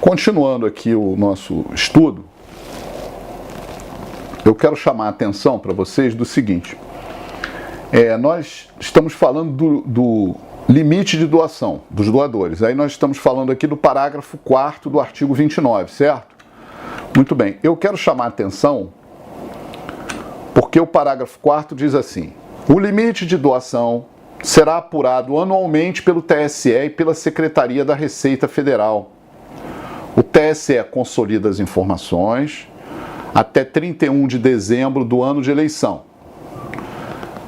Continuando aqui o nosso estudo, eu quero chamar a atenção para vocês do seguinte. Nós estamos falando do limite de doação dos doadores. Aí nós estamos falando aqui do parágrafo 4º do artigo 29, certo? Muito bem. Eu quero chamar a atenção porque o parágrafo 4º diz assim: o limite de doação será apurado anualmente pelo TSE e pela Secretaria da Receita Federal. O TSE consolida as informações até 31 de dezembro do ano de eleição.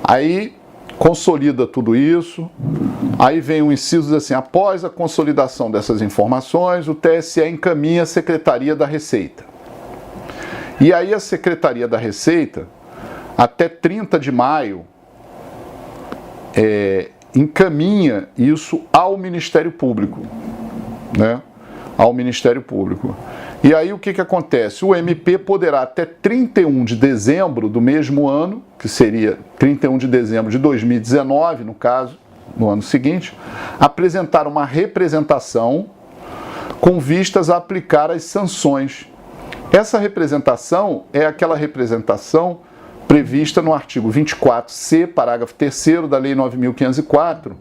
Aí consolida tudo isso, aí vem um inciso assim: após a consolidação dessas informações, o TSE encaminha a Secretaria da Receita. E aí a Secretaria da Receita, até 30 de maio, encaminha isso ao Ministério Público, né? Ao Ministério Público. E aí o que acontece? O MP poderá até 31 de dezembro do mesmo ano, que seria 31 de dezembro de 2019, no caso, no ano seguinte, apresentar uma representação com vistas a aplicar as sanções. Essa representação é aquela representação prevista no artigo 24C, parágrafo 3º da Lei 9.504,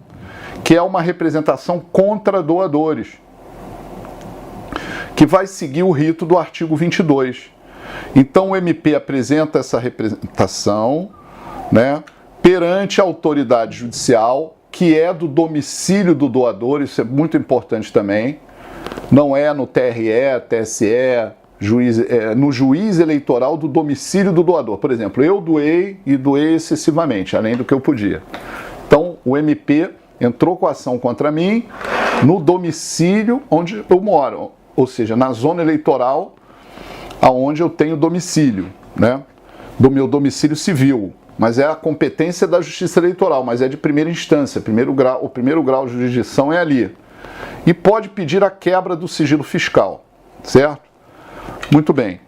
que é uma representação contra doadores, que vai seguir o rito do artigo 22. Então o MP apresenta essa representação, né, perante a autoridade judicial, que é do domicílio do doador. Isso é muito importante também. Não é no TRE, TSE, no juiz eleitoral do domicílio do doador. Por exemplo, eu doei e doei excessivamente, além do que eu podia. Então o MP entrou com a ação contra mim no domicílio onde eu moro, ou seja, na zona eleitoral aonde eu tenho domicílio, né? Do meu domicílio civil, mas é a competência da Justiça Eleitoral, mas é de primeira instância, o primeiro grau de jurisdição é ali. E pode pedir a quebra do sigilo fiscal, certo? Muito bem.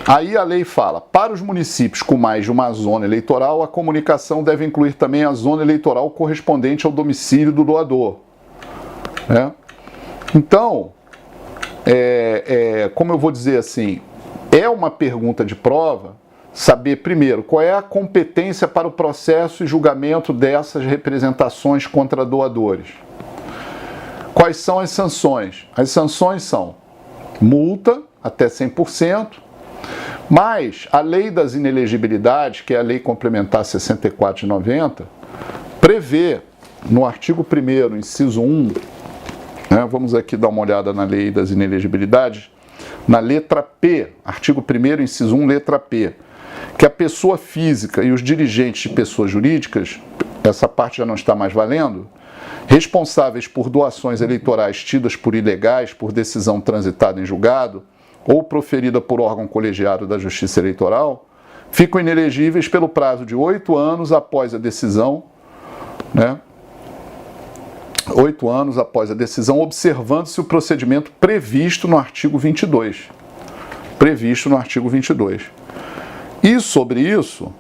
Aí a lei fala: para os municípios com mais de uma zona eleitoral, a comunicação deve incluir também a zona eleitoral correspondente ao domicílio do doador, né? Então, como eu vou dizer assim, é uma pergunta de prova saber, primeiro, qual é a competência para o processo e julgamento dessas representações contra doadores. Quais são as sanções? As sanções são multa até 100%, mas a lei das inelegibilidades, que é a lei complementar 64 de 90, prevê no artigo 1º, inciso 1, vamos aqui dar uma olhada na lei das inelegibilidades, na letra P, artigo 1º, inciso 1, letra P, que a pessoa física e os dirigentes de pessoas jurídicas, essa parte já não está mais valendo, responsáveis por doações eleitorais tidas por ilegais por decisão transitada em julgado ou proferida por órgão colegiado da Justiça Eleitoral, ficam inelegíveis pelo prazo de 8 anos após a decisão, né? 8 anos após a decisão, observando-se o procedimento previsto no artigo 22. Previsto no artigo 22. E sobre isso,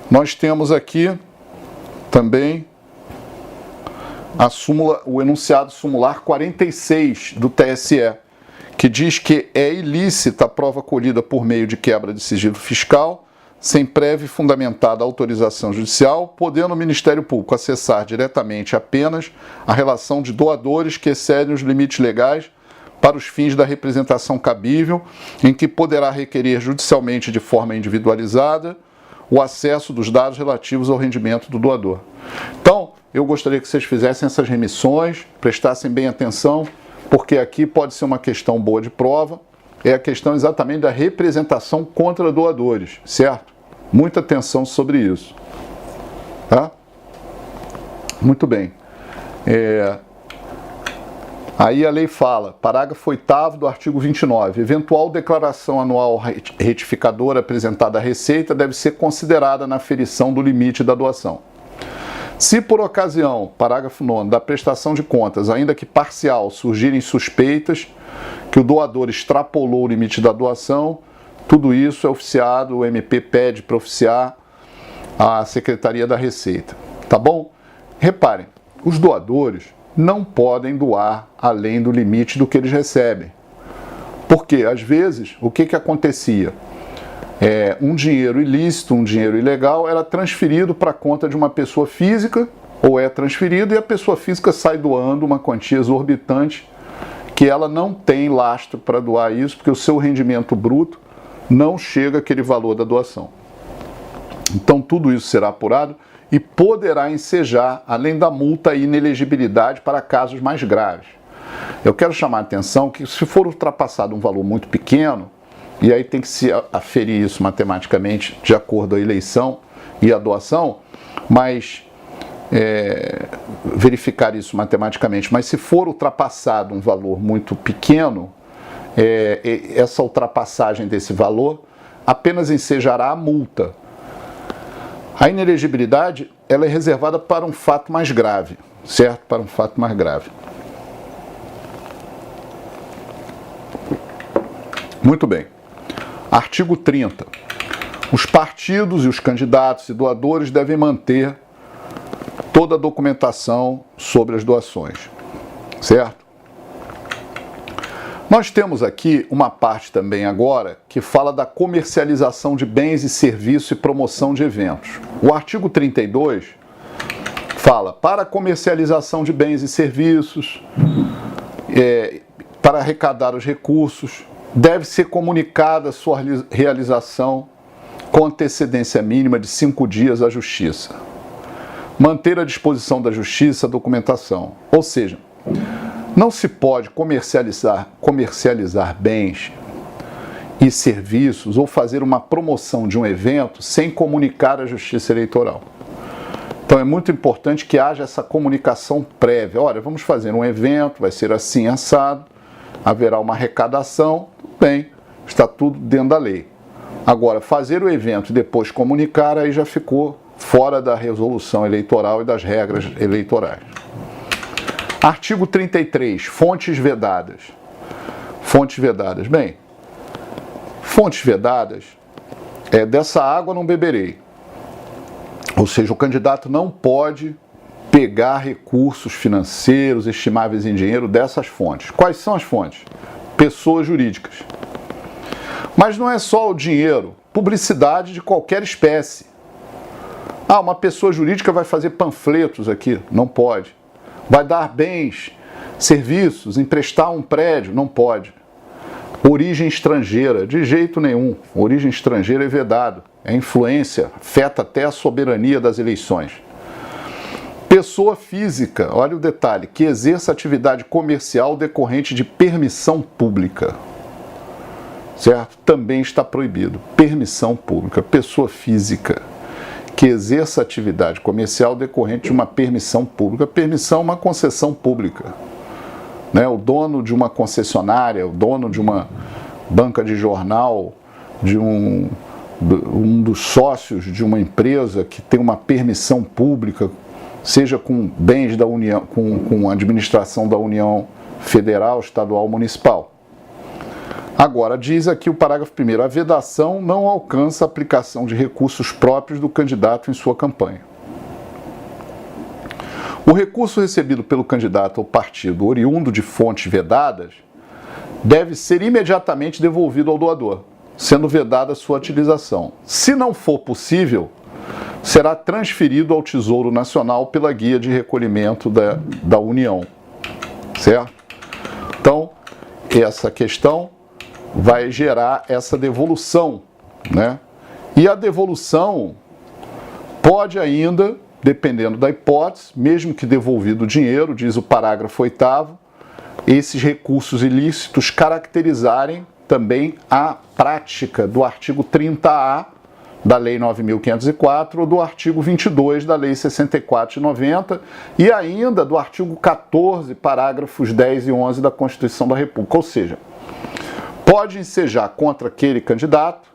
nós temos aqui também o enunciado sumular 46 do TSE, que diz que é ilícita a prova colhida por meio de quebra de sigilo fiscal, sem prévia e fundamentada autorização judicial, podendo o Ministério Público acessar diretamente apenas a relação de doadores que excedem os limites legais para os fins da representação cabível, em que poderá requerer judicialmente de forma individualizada o acesso dos dados relativos ao rendimento do doador. Então, eu gostaria que vocês fizessem essas remissões, prestassem bem atenção, porque aqui pode ser uma questão boa de prova, é a questão exatamente da representação contra doadores, certo? Muita atenção sobre isso, tá? Muito bem. Aí a lei fala, parágrafo 8º do artigo 29, eventual declaração anual retificadora apresentada à Receita deve ser considerada na aferição do limite da doação. Se por ocasião, parágrafo 9º, da prestação de contas, ainda que parcial, surgirem suspeitas que o doador extrapolou o limite da doação, tudo isso é oficiado, o MP pede para oficiar a Secretaria da Receita, tá bom? Reparem, os doadores, não podem doar além do limite do que eles recebem. Porque, às vezes, o que acontecia? Um dinheiro ilícito, um dinheiro ilegal, era transferido para a conta de uma pessoa física, ou é transferido, e a pessoa física sai doando uma quantia exorbitante, que ela não tem lastro para doar isso, porque o seu rendimento bruto não chega àquele valor da doação. Então, tudo isso será apurado e poderá ensejar, além da multa, a inelegibilidade para casos mais graves. Eu quero chamar a atenção que, se for ultrapassado um valor muito pequeno, e aí tem que se aferir isso matematicamente de acordo à eleição e à doação, mas verificar isso matematicamente, mas se for ultrapassado um valor muito pequeno, essa ultrapassagem desse valor apenas ensejará a multa. A inelegibilidade, ela é reservada para um fato mais grave, certo? Para um fato mais grave. Muito bem. Artigo 30. Os partidos e os candidatos e doadores devem manter toda a documentação sobre as doações, certo? Nós temos aqui uma parte também agora que fala da comercialização de bens e serviços e promoção de eventos. O artigo 32 fala: para a comercialização de bens e serviços, para arrecadar os recursos, deve ser comunicada a sua realização com antecedência mínima de 5 dias à Justiça. Manter à disposição da Justiça a documentação. Ou seja, não se pode comercializar bens e serviços ou fazer uma promoção de um evento sem comunicar à Justiça Eleitoral. Então é muito importante que haja essa comunicação prévia. Olha, vamos fazer um evento, vai ser assim assado, haverá uma arrecadação, tudo bem, está tudo dentro da lei. Agora, fazer o evento e depois comunicar, aí já ficou fora da resolução eleitoral e das regras eleitorais. Artigo 33, fontes vedadas. Fontes vedadas. Bem, fontes vedadas dessa água não beberei. Ou seja, o candidato não pode pegar recursos financeiros estimáveis em dinheiro dessas fontes. Quais são as fontes? Pessoas jurídicas. Mas não é só o dinheiro, publicidade de qualquer espécie. Uma pessoa jurídica vai fazer panfletos aqui, não pode. Vai dar bens, serviços, emprestar um prédio, não pode. Origem estrangeira, de jeito nenhum. Origem estrangeira é vedado. É influência, afeta até a soberania das eleições. Pessoa física, olha o detalhe, que exerça atividade comercial decorrente de permissão pública. Certo? Também está proibido. Permissão pública. Pessoa física que exerça atividade comercial decorrente de uma permissão pública. Permissão é uma concessão pública. O dono de uma concessionária, o dono de uma banca de jornal, de um dos sócios de uma empresa que tem uma permissão pública, seja com bens da União, com administração da União Federal, Estadual, Municipal. Agora, diz aqui o parágrafo 1º, a vedação não alcança a aplicação de recursos próprios do candidato em sua campanha. O recurso recebido pelo candidato ou partido oriundo de fontes vedadas deve ser imediatamente devolvido ao doador, sendo vedada sua utilização. Se não for possível, será transferido ao Tesouro Nacional pela guia de recolhimento da União. Certo? Então, essa questão vai gerar essa devolução, E a devolução pode ainda, dependendo da hipótese, mesmo que devolvido o dinheiro, diz o parágrafo 8º, esses recursos ilícitos caracterizarem também a prática do artigo 30A da Lei 9.504 ou do artigo 22 da Lei 64 de 90 e ainda do artigo 14, parágrafos 10 e 11 da Constituição da República. Ou seja, pode ensejar contra aquele candidato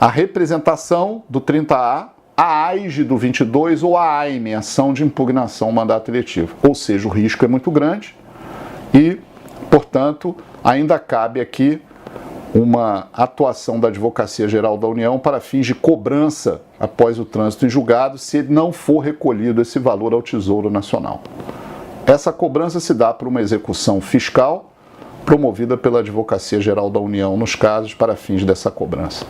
a representação do 30A, a AIGE do 22 ou a AIME, ação de impugnação ao mandato eletivo. Ou seja, o risco é muito grande e, portanto, ainda cabe aqui uma atuação da Advocacia Geral da União para fins de cobrança após o trânsito em julgado, se não for recolhido esse valor ao Tesouro Nacional. Essa cobrança se dá por uma execução fiscal promovida pela Advocacia Geral da União nos casos para fins dessa cobrança.